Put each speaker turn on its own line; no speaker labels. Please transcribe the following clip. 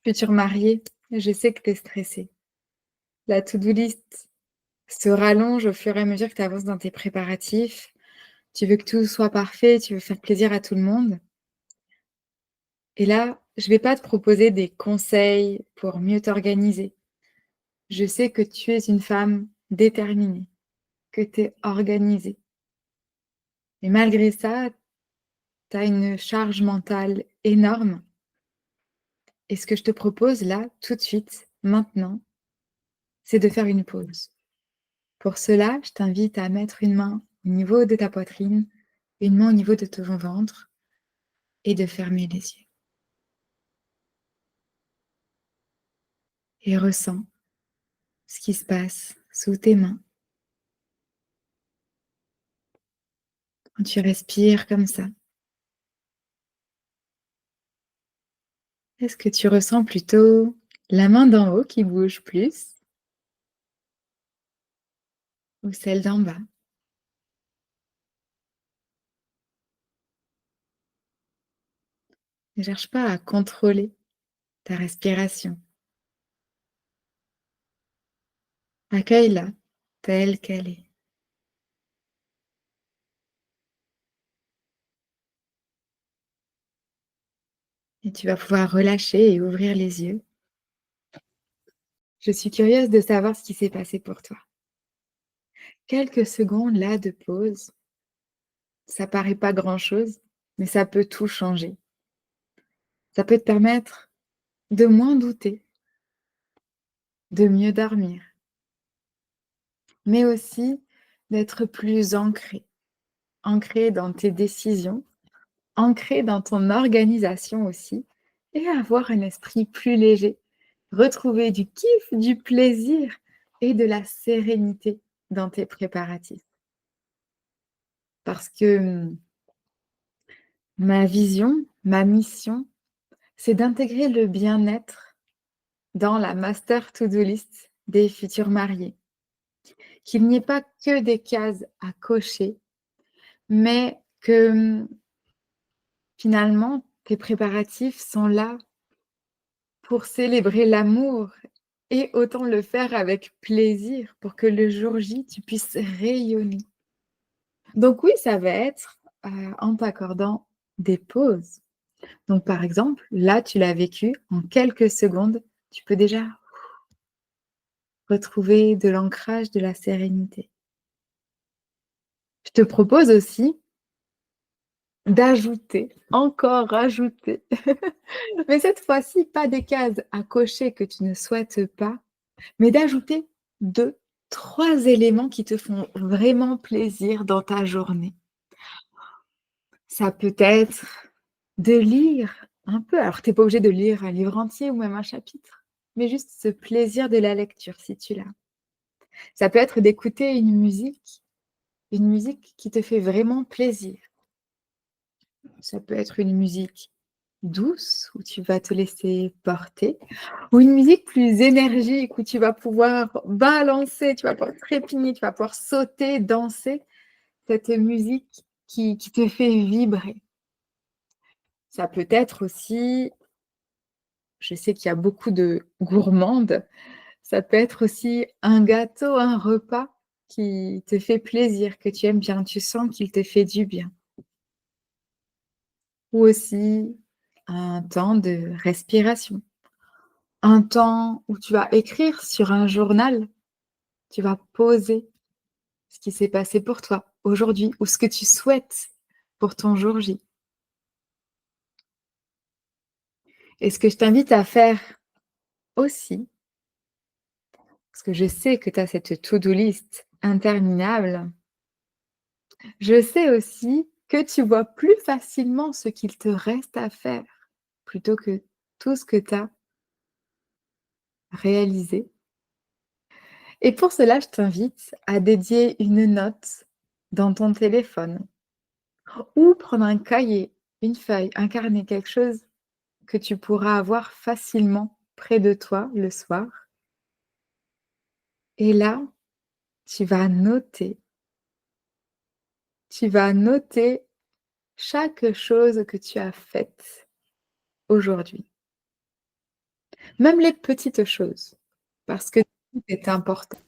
Futur marié, je sais que tu es stressé. La to-do list se rallonge au fur et à mesure que tu avances dans tes préparatifs. Tu veux que tout soit parfait, tu veux faire plaisir à tout le monde. Et là, je vais pas te proposer des conseils pour mieux t'organiser. Je sais que tu es une femme déterminée, que tu es organisée. Et malgré ça, tu as une charge mentale énorme. Et ce que je te propose là, tout de suite, maintenant, c'est de faire une pause. Pour cela, je t'invite à mettre une main au niveau de ta poitrine, une main au niveau de ton ventre et de fermer les yeux. Et ressens ce qui se passe sous tes mains quand tu respires comme ça. Est-ce que tu ressens plutôt la main d'en haut qui bouge plus ou celle d'en bas? Ne cherche pas à contrôler ta respiration. Accueille-la telle qu'elle est. Et tu vas pouvoir relâcher et ouvrir les yeux. Je suis curieuse de savoir ce qui s'est passé pour toi. Quelques secondes là de pause, ça paraît pas grand-chose, mais ça peut tout changer. Ça peut te permettre de moins douter, de mieux dormir, mais aussi d'être plus ancré, ancré dans tes décisions, ancré dans ton organisation aussi, et avoir un esprit plus léger, retrouver du kiff, du plaisir et de la sérénité dans tes préparatifs. Parce que ma vision, ma mission, c'est d'intégrer le bien-être dans la master to-do list des futurs mariés. Qu'il n'y ait pas que des cases à cocher, mais que finalement, tes préparatifs sont là pour célébrer l'amour et autant le faire avec plaisir pour que le jour J, tu puisses rayonner. Donc oui, ça va être en t'accordant des pauses. Donc par exemple, là, tu l'as vécu en quelques secondes, tu peux déjà retrouver de l'ancrage, de la sérénité. Je te propose aussi d'ajouter, encore rajouter, mais cette fois-ci, pas des cases à cocher que tu ne souhaites pas, mais d'ajouter 2, 3 éléments qui te font vraiment plaisir dans ta journée. Ça peut être de lire un peu, alors tu es pas obligé de lire un livre entier ou même un chapitre, mais juste ce plaisir de la lecture si tu l'as. Ça peut être d'écouter une musique qui te fait vraiment plaisir. Ça peut être une musique douce où tu vas te laisser porter ou une musique plus énergique où tu vas pouvoir balancer, tu vas pouvoir trépigner, tu vas pouvoir sauter, danser. Cette musique qui te fait vibrer. Ça peut être aussi, je sais qu'il y a beaucoup de gourmandes, ça peut être aussi un gâteau, un repas qui te fait plaisir, que tu aimes bien, tu sens qu'il te fait du bien. Ou aussi un temps de respiration, un temps où tu vas écrire sur un journal, tu vas poser ce qui s'est passé pour toi aujourd'hui ou ce que tu souhaites pour ton jour J. Et ce que je t'invite à faire aussi, parce que je sais que tu as cette to-do list interminable, je sais aussi que tu vois plus facilement ce qu'il te reste à faire plutôt que tout ce que tu as réalisé. Et pour cela, je t'invite à dédier une note dans ton téléphone ou prendre un cahier, une feuille, un carnet, quelque chose que tu pourras avoir facilement près de toi le soir. Et là, tu vas noter. Tu vas noter chaque chose que tu as faite aujourd'hui. Même les petites choses, parce que tout est important.